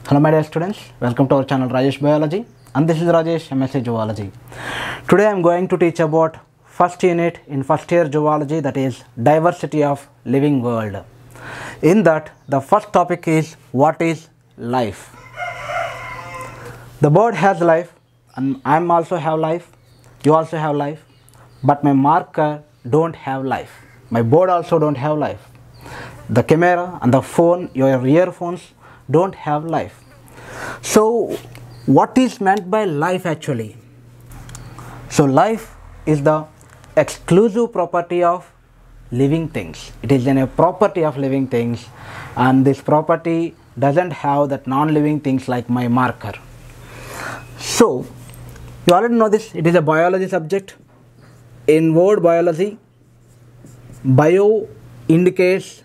Hello my dear students, welcome to our channel Rajesh Biology, and this is Rajesh MSc Zoology. Today I am going to teach about first unit in first year zoology, that is diversity of living world. In that the first topic is what is life. The bird has life and I am also have life, you also have life, but my marker don't have life. My bird also don't have life. The camera and the phone, your earphones don't have life. So what is meant by life actually? So life is the exclusive property of living things. It is a property of living things, and this property doesn't have that non-living things like my marker. So you already know this, it is a biology subject. In word biology, bio indicates,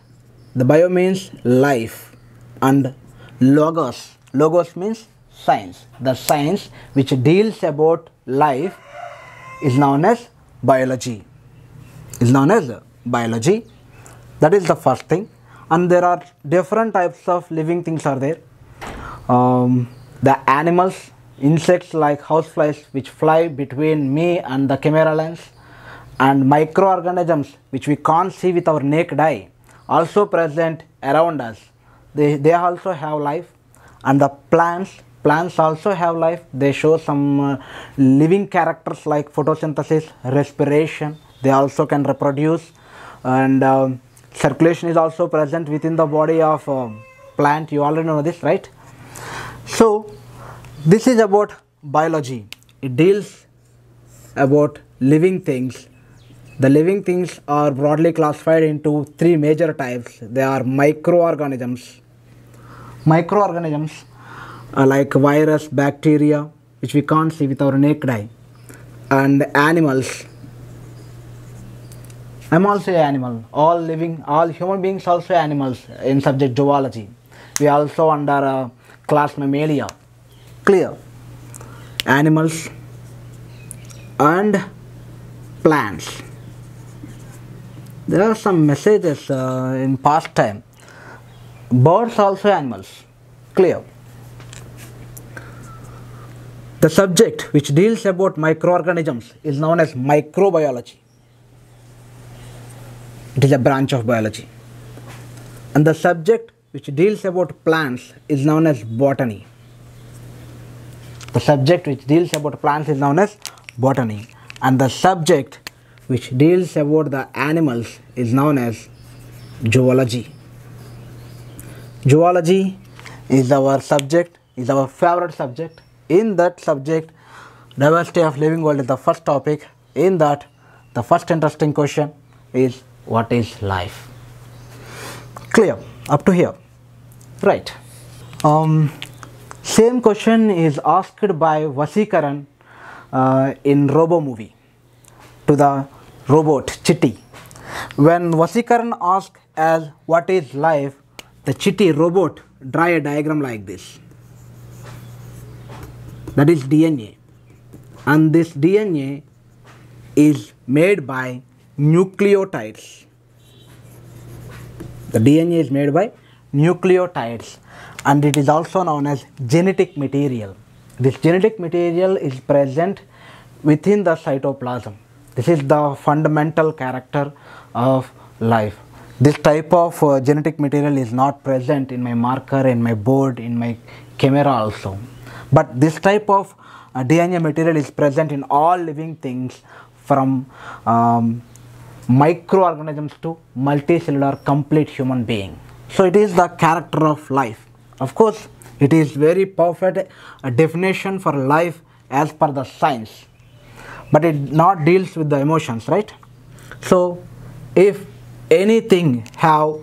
the bio means life, and logos means science. The science which deals about life is known as biology. That is the first thing. And there are different types of living things are there. The animals, insects like houseflies which fly between me and the camera lens, and microorganisms which we can't see with our naked eye, also present around us. They also have life. And the plants also have life. They show some living characters like photosynthesis, respiration. They also can reproduce, and circulation is also present within the body of plant. You already know this, right? So this is about biology. It deals about living things. The living things are broadly classified into three major types. They are microorganisms. Microorganisms are like virus, bacteria, which we can't see with our naked eye, and animals. I'm also an animal. All human beings also animals in subject zoology. We are also under class Mammalia. Clear? Animals and plants. There are some messages in past time. Birds also animals. Clear? The subject which deals about microorganisms is known as microbiology. It is a branch of biology. And the subject which deals about plants is known as botany. The subject which deals about plants is known as botany. And the subject which deals about the animals is known as zoology. Zoology is our subject, is our favorite subject. In that subject, diversity of living world is the first topic. In that, the first interesting question is what is life? Clear? Up to here. Right. Same question is asked by Vasikaran in Robo movie to the robot Chitty. When Vasikaran asked as what is life, the Chitty robot draw a diagram like this. That is DNA. And this DNA is made by nucleotides. The DNA is made by nucleotides, and it is also known as genetic material. This genetic material is present within the cytoplasm. This is the fundamental character of life. This type of genetic material is not present in my marker, in my board, in my camera also. But this type of DNA material is present in all living things, from microorganisms to multicellular complete human being. So it is the character of life. Of course, it is very perfect definition for life as per the science, but it not deals with the emotions, right? So if anything have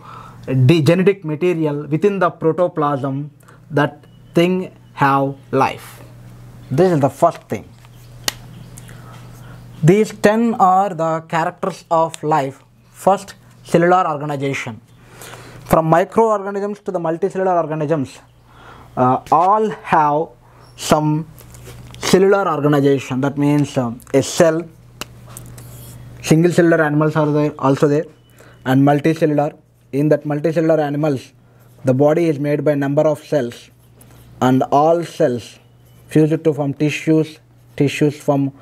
the genetic material within the protoplasm, that thing have life. This is the first thing. These 10 are the characters of life. First, cellular organization. From microorganisms to the multicellular organisms, all have some cellular organization. That means a cell. Single cellular animals are there, also there, and multicellular. In that multicellular animals, the body is made by number of cells. and all cells fused to form tissues, tissues form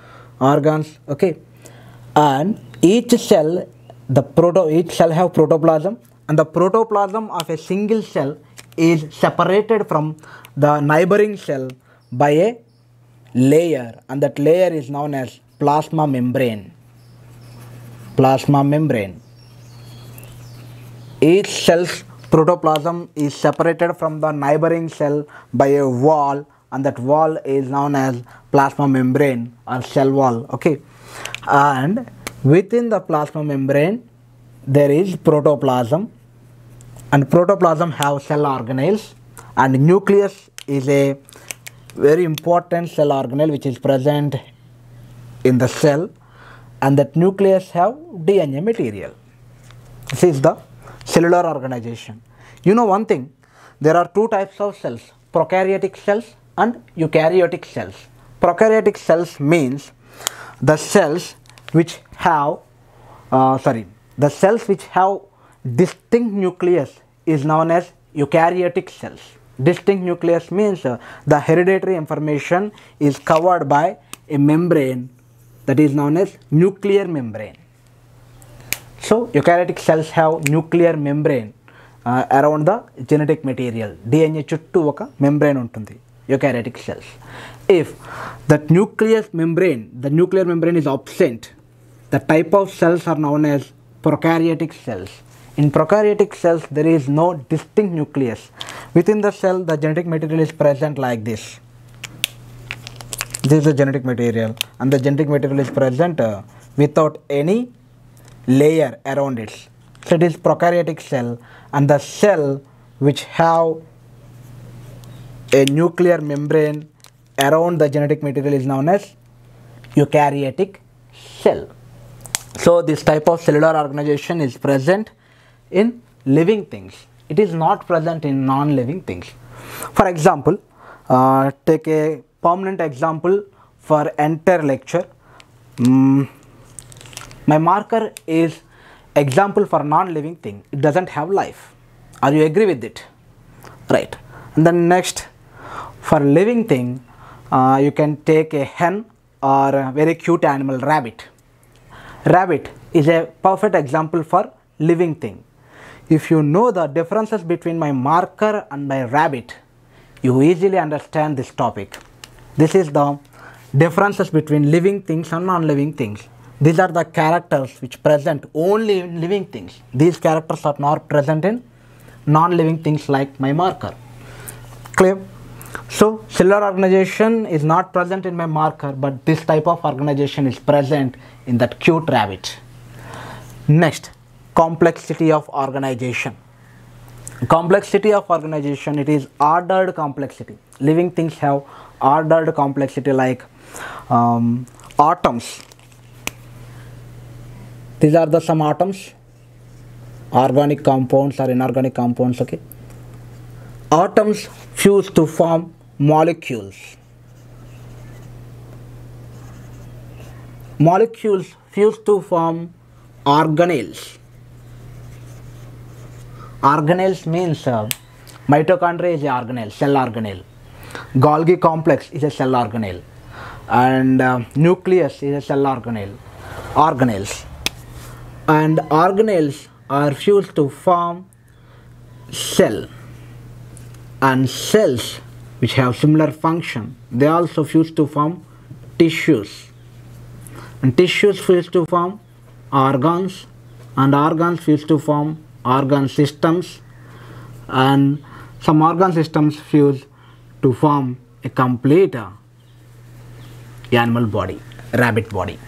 organs, okay. And each cell have protoplasm, and the protoplasm of a single cell is separated from the neighboring cell by a layer, and that layer is known as plasma membrane. Plasma membrane. Each cell's protoplasm is separated from the neighboring cell by a wall, and that wall is known as plasma membrane or cell wall, okay. And within the plasma membrane there is protoplasm, and protoplasm have cell organelles, and nucleus is a very important cell organelle which is present in the cell, and that nucleus have DNA material. This is the cellular organization. You know one thing, there are two types of cells, prokaryotic cells and eukaryotic cells. Prokaryotic cells means the cells which have distinct nucleus is known as eukaryotic cells. Distinct nucleus means the hereditary information is covered by a membrane that is known as nuclear membrane. So eukaryotic cells have nuclear membrane around the genetic material. DNA chuttu oka membrane untundi eukaryotic cells. If that nuclear membrane is absent, the type of cells are known as prokaryotic cells. In prokaryotic cells there is no distinct nucleus. Within the cell the genetic material is present like this. This is the genetic material, and the genetic material is present without any layer around it. So it is prokaryotic cell, and the cell which have a nuclear membrane around the genetic material is known as eukaryotic cell. So this type of cellular organization is present in living things. It is not present in non-living things. For example, take a permanent example for entire lecture. My marker is example for non-living thing. It doesn't have life. Are you agree with it? Right. And then next, for living thing, you can take a hen or a very cute animal, rabbit. Rabbit is a perfect example for living thing. If you know the differences between my marker and my rabbit, you easily understand this topic. This is the differences between living things and non-living things. These are the characters which present only in living things. These characters are not present in non-living things like my marker. Clear? So cellular organization is not present in my marker, but this type of organization is present in that cute rabbit. Next, complexity of organization. Complexity of organization, it is ordered complexity. Living things have ordered complexity like atoms. These are the some atoms, organic compounds or inorganic compounds, okay. Atoms fuse to form molecules. Molecules fuse to form organelles. Organelles means mitochondria is a organelle, cell organelle. Golgi complex is a cell organelle, and nucleus is a cell organelle. Organelles, and organelles are fused to form cell, and cells which have similar function, they also fuse to form tissues, and tissues fuse to form organs, and organs fuse to form organ systems, and some organ systems fuse to form a complete animal body, rabbit body.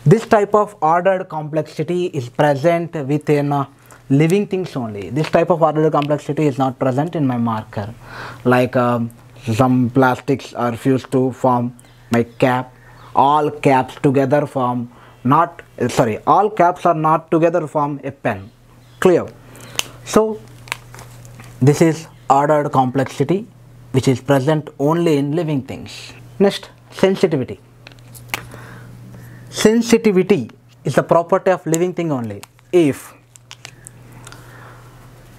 This type of ordered complexity is present within living things only. This type of ordered complexity is not present in my marker. Like some plastics are fused to form my cap. All caps together form all caps are not together form a pen. Clear? So this is ordered complexity which is present only in living things. Next, sensitivity. Sensitivity is the property of living thing only. If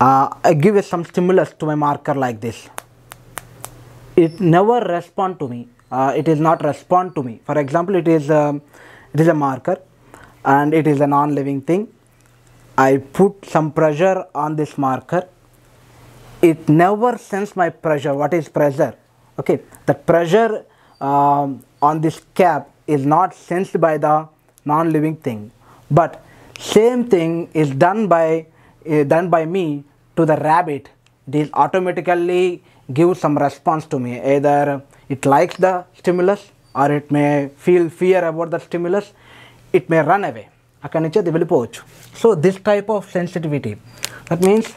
I give some stimulus to my marker like this, it never respond to me. It is not respond to me. For example, it is a marker and it is a non-living thing. I put some pressure on this marker. It never sense my pressure. What is pressure? Okay, the pressure on this cap is not sensed by the non-living thing, but same thing is done by me to the rabbit. It is automatically give some response to me. Either it likes the stimulus or it may feel fear about the stimulus. It may run away. So this type of sensitivity, that means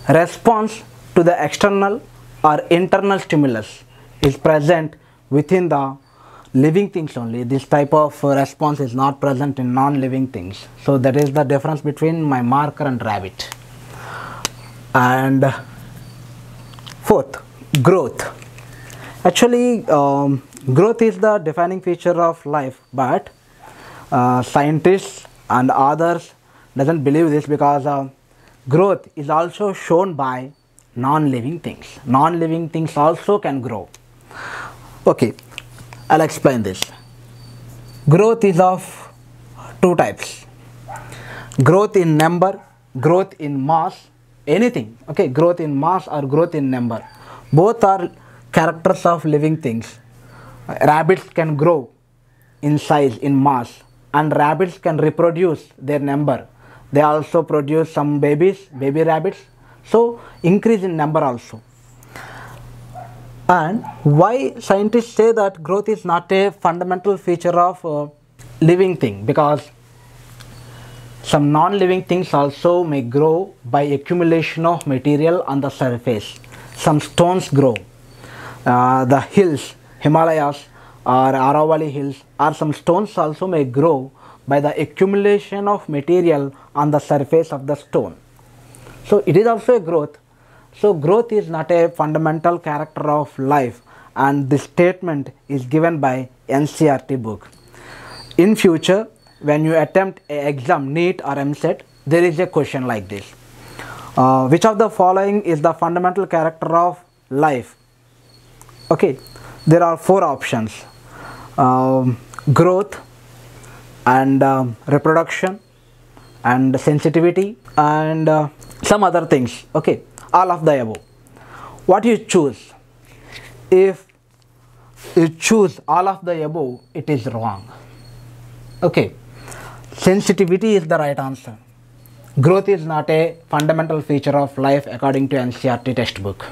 response to the external or internal stimulus is present within the living things only. This type of response is not present in non-living things. So that is the difference between my marker and rabbit. And fourth, growth. Actually, growth is the defining feature of life, but scientists and others doesn't believe this, because growth is also shown by non-living things. Non-living things also can grow. Okay, I'll explain this. Growth is of two types: growth in number, growth in mass, anything. Okay, growth in mass or growth in number, both are characters of living things. Rabbits can grow in size, in mass, and rabbits can reproduce their number. They also produce some baby rabbits, so increase in number also. And why scientists say that growth is not a fundamental feature of living thing? Because some non-living things also may grow by accumulation of material on the surface. Some stones grow. The hills, Himalayas or Aravalli hills, or some stones also may grow by the accumulation of material on the surface of the stone. So it is also a growth. So growth is not a fundamental character of life, and this statement is given by NCERT book. In future, when you attempt an exam, NEET or MCET, there is a question like this. Which of the following is the fundamental character of life? Okay, there are four options: growth and reproduction and sensitivity and some other things. Okay, all of the above. What you choose? If you choose all of the above, it is wrong. Okay, sensitivity is the right answer. Growth is not a fundamental feature of life according to NCERT textbook.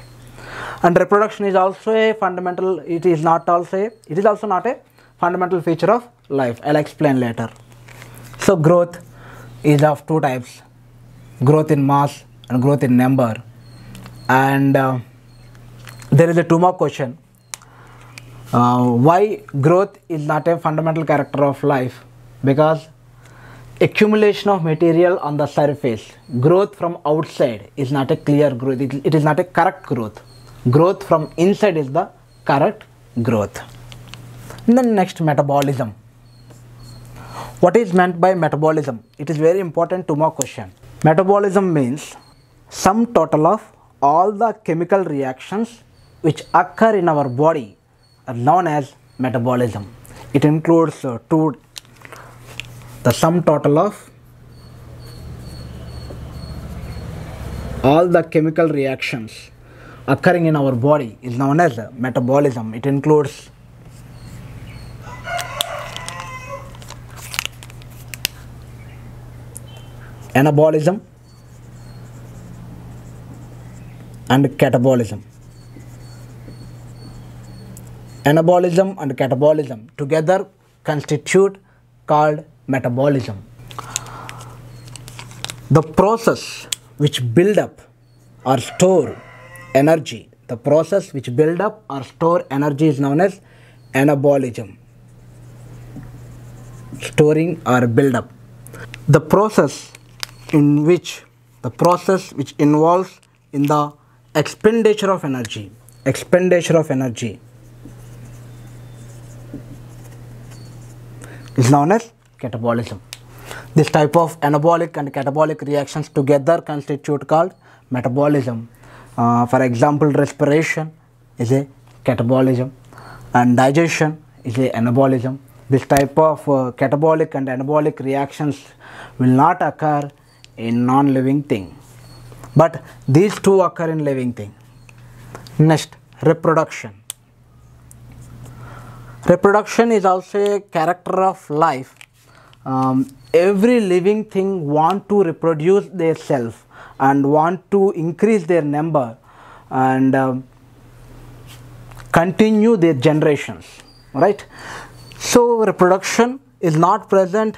And reproduction is also a fundamental, it is also not a fundamental feature of life. I'll explain later. So growth is of two types: growth in mass and growth in number. And there is a two more question. Why growth is not a fundamental character of life? Because accumulation of material on the surface, growth from outside is not a clear growth. It is not a correct growth. Growth from inside is the correct growth. And then next, metabolism. What is meant by metabolism? It is very important. Two more question. Metabolism means sum total of all the chemical reactions which occur in our body are known as metabolism. It includes the sum total of all the chemical reactions occurring in our body is known as metabolism. It includes anabolism and catabolism. Anabolism and catabolism together constitute called metabolism. The process which build up or store energy, the process which build up or store energy is known as anabolism. Storing or build up. The process which involves in the expenditure of energy is known as catabolism. This type of anabolic and catabolic reactions together constitute called metabolism. For example, respiration is a catabolism, and digestion is a anabolism. This type of catabolic and anabolic reactions will not occur in non-living thing, but these two occur in living thing. Next, reproduction. Reproduction is also a character of life. Every living thing want to reproduce their self and want to increase their number and continue their generations, right? So reproduction is not present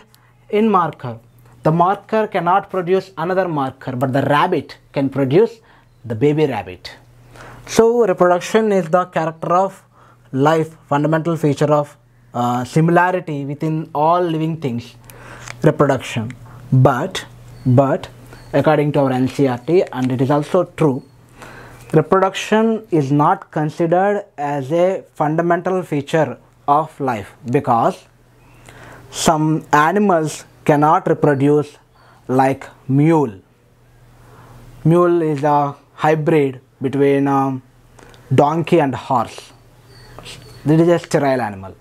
in marker. The marker cannot produce another marker, but the rabbit can produce the baby rabbit. So reproduction is the character of life, fundamental feature of similarity within all living things, reproduction. But according to our NCERT, and it is also true, reproduction is not considered as a fundamental feature of life because some animals cannot reproduce, like mule. Mule is a hybrid between donkey and horse. This is a sterile animal.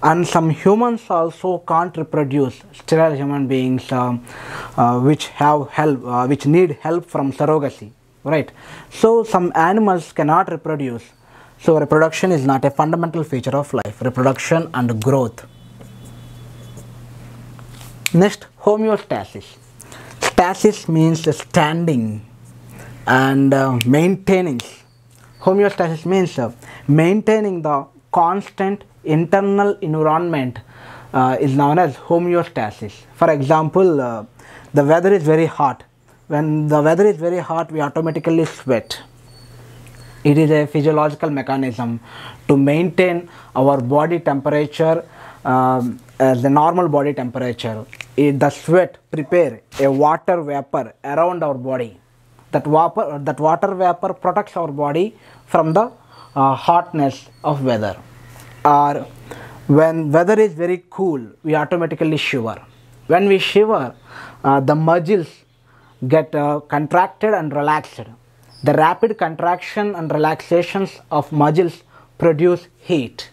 And some humans also can't reproduce, sterile human beings which have help, which need help from surrogacy, right? So some animals cannot reproduce. So reproduction is not a fundamental feature of life. Reproduction and growth. Next, homeostasis. Stasis means standing and maintaining. Homeostasis means maintaining the constant internal environment is known as homeostasis. For example, the weather is very hot. When the weather is very hot, we automatically sweat. It is a physiological mechanism to maintain our body temperature as the normal body temperature. The sweat prepare a water vapor around our body. That water vapor protects our body from the hotness of weather. Or when weather is very cool, we automatically shiver. When we shiver, the muscles get contracted and relaxed. The rapid contraction and relaxations of muscles produce heat.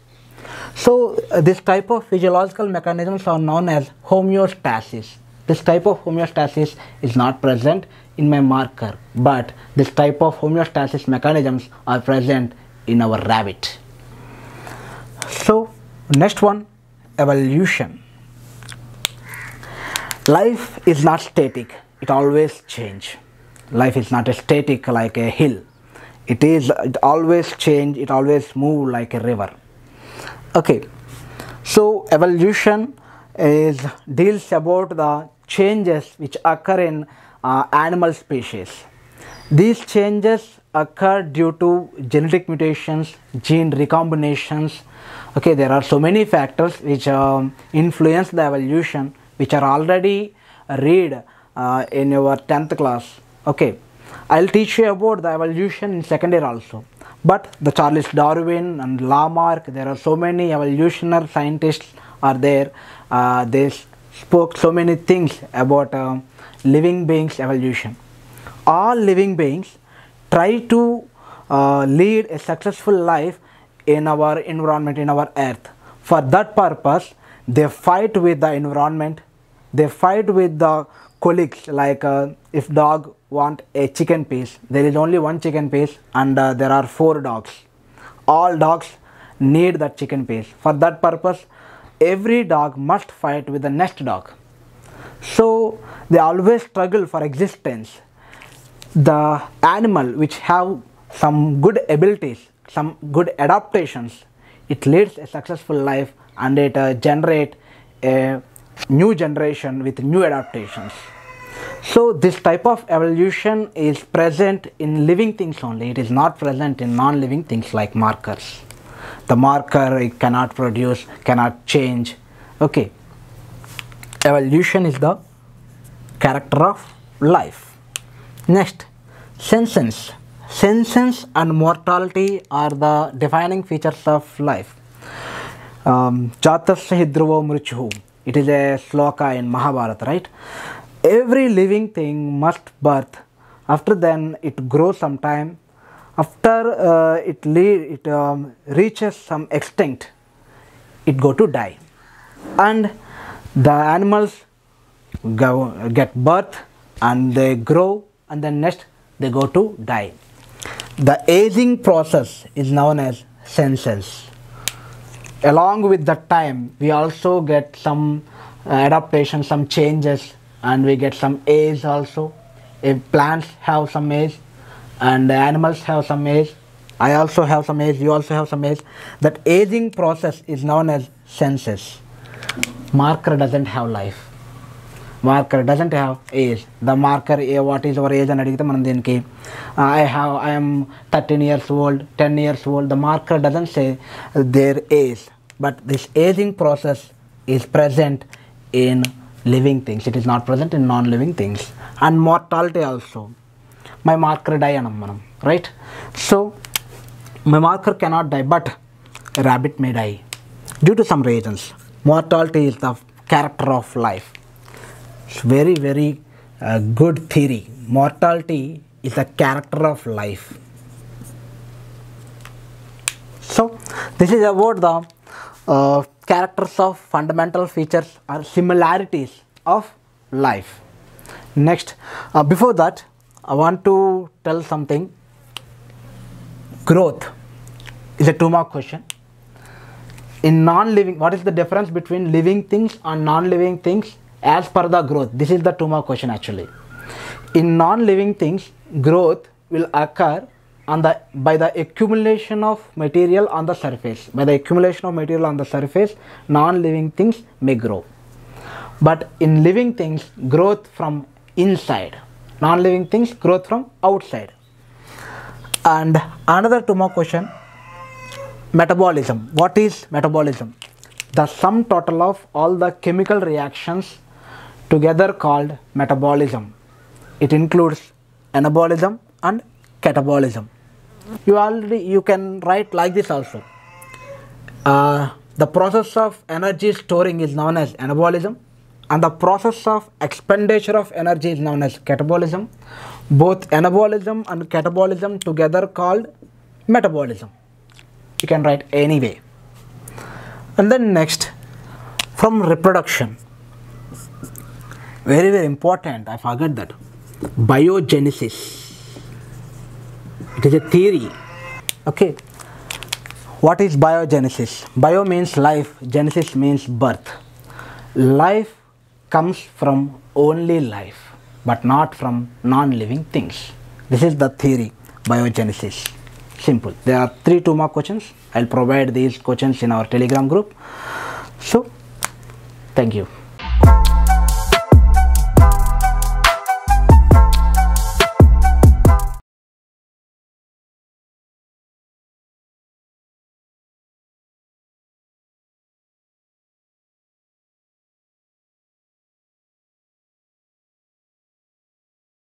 So this type of physiological mechanisms are known as homeostasis. This type of homeostasis is not present in my marker, but this type of homeostasis mechanisms are present in our rabbit. So next one, evolution. Life is not static, it always change. Life is not a static like a hill. It always change, it always move like a river. Okay, so evolution deals about the changes which occur in animal species. These changes occur due to genetic mutations, gene recombinations. Okay, there are so many factors which influence the evolution, which are already read in your 10th class. Okay, I'll teach you about the evolution in second year also. But the Charles Darwin and Lamarck, there are so many evolutionary scientists are there. They spoke so many things about living beings evolution. All living beings try to lead a successful life in our environment, in our earth. For that purpose, they fight with the environment, they fight with the colleagues, like if dog want a chicken piece, there is only one chicken piece and there are 4 dogs. All dogs need that chicken piece. For that purpose, every dog must fight with the next dog. So they always struggle for existence. The animal which have some good abilities, some good adaptations, it leads a successful life and it generates a new generation with new adaptations. So this type of evolution is present in living things only. It is not present in non-living things like markers. The marker it cannot produce, cannot change. Okay, evolution is the character of life. Next, sentience. Sentience and mortality are the defining features of life. Jatasya hidruvo mrichuhu. It is a sloka in Mahabharata, right? Every living thing must birth. After then, it grows sometime After it reaches some extent, it go to die, and the animals get birth and they grow, and then next they go to die. The aging process is known as senescence. Along with the time, we also get some adaptation, some changes, and we get some age also. If plants have some age and the animals have some age, I also have some age, you also have some age. That aging process is known as senescence. Marker doesn't have life. Marker doesn't have age. The marker, what is our age and adigithe manam deniki I am 13 years old, 10 years old. The marker doesn't say their age, but this aging process is present in living things. It is not present in non-living things. And mortality also. My marker die anam manam, right? So my marker cannot die, but a rabbit may die due to some reasons. Mortality is the character of life. It's very, very good theory. Mortality is the character of life. So this is about the characters of fundamental features or similarities of life. Next, before that, I want to tell something. Growth is a 2-mark question. In non-living, what is the difference between living things and non-living things as per the growth? This is the 2-mark question actually. In non-living things, growth will occur by the accumulation of material on the surface. By the accumulation of material on the surface, non-living things may grow. But in living things, growth from inside. Non-living things, growth from outside. And another 2-mark question, metabolism. What is metabolism? The sum total of all the chemical reactions together called metabolism. It includes anabolism and catabolism. You can write like this also. The process of energy storing is known as anabolism, and the process of expenditure of energy is known as catabolism. Both anabolism and catabolism together called metabolism. You can write any way. And then next, from reproduction. Very, very important. I forgot that. Biogenesis. It is a theory. Okay. What is biogenesis? Bio means life. Genesis means birth. Life comes from only life, but not from non-living things. This is the theory, biogenesis. Simple. There are 3 2-mark questions. I'll provide these questions in our Telegram group. So, thank you.